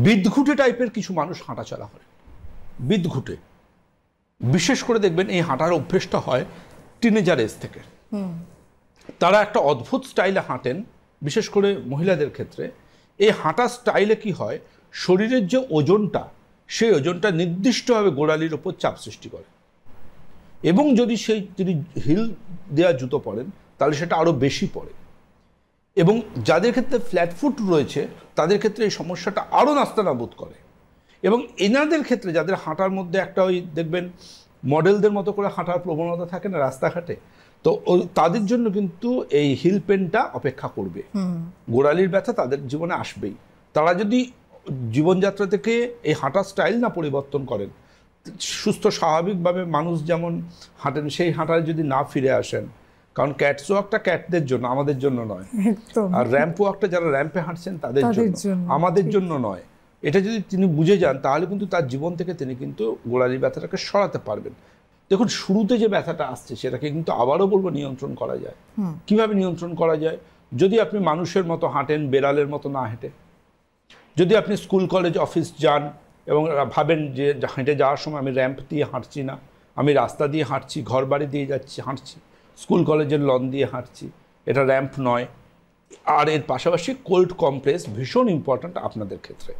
বিদঘুটে টাইপের কিছু মানুষ হাঁটাচলা করে, বিদঘুটে। বিশেষ করে দেখবেন এই হাঁটার অভ্যেসটা হয় টিনেজার এজ থেকে। তারা একটা অদ্ভুত স্টাইলে হাঁটেন, বিশেষ করে মহিলাদের ক্ষেত্রে। এই হাঁটার স্টাইলে কি হয়, শরীরের যে ওজনটা, সেই ওজনটা নির্দিষ্টভাবে গোড়ালির ওপর চাপ সৃষ্টি করে, এবং যদি তিনি হিল দেওয়া জুতো পরেন তাহলে সেটা আরও বেশি পড়ে। এবং যাদের ক্ষেত্রে ফ্ল্যাট ফুট রয়েছে তাদের ক্ষেত্রে এই সমস্যাটা আরও নাস্তানাবুদ করে। এবং এনাদের ক্ষেত্রে যাদের হাঁটার মধ্যে একটা ওই দেখবেন মডেলদের মতো করে হাঁটার প্রবণতা থাকে না রাস্তাঘাটে, তো তাদের জন্য কিন্তু এই হিল পেনটা অপেক্ষা করবে। গোড়ালির ব্যথা তাদের জীবনে আসবেই। তারা যদি জীবনযাত্রা থেকে এই হাঁটার স্টাইল না পরিবর্তন করেন, সুস্থ স্বাভাবিকভাবে মানুষ যেমন হাঁটেন সেই হাঁটায় যদি না ফিরে আসেন, কারণ ক্যাটস ওয়াকটা ক্যাটদের জন্য, আমাদের জন্য নয়। আর র্যাম্প ওয়াকটা যারা র্যাম্পে হাঁটছেন তাদের জন্য, আমাদের জন্য নয়। এটা যদি তিনি বুঝে যান তাহলে কিন্তু তার জীবন থেকে তিনি কিন্তু গোড়ালির ব্যথাটাকে সরাতে পারবেন। দেখুন, শুরুতে যে ব্যথাটা আসছে সেটাকে কিন্তু আবারও বলবো নিয়ন্ত্রণ করা যায়। কিভাবে নিয়ন্ত্রণ করা যায়? যদি আপনি মানুষের মতো হাঁটেন, বেড়ালের মতো না হেঁটে। যদি আপনি স্কুল কলেজ অফিস যান এবং ভাবেন যে হেঁটে যাওয়ার সময় আমি র্যাম্প দিয়ে হাঁটছি না, আমি রাস্তা দিয়ে হাঁটছি, ঘর বাড়ি দিয়ে হাঁটছি, স্কুল কলেজের লন দিয়ে হাঁটছি, এটা র্যাম্প নয়। আর এর পাশাপাশি কোল্ড কম্প্রেস ভীষণ ইম্পর্ট্যান্ট আপনাদের ক্ষেত্রে।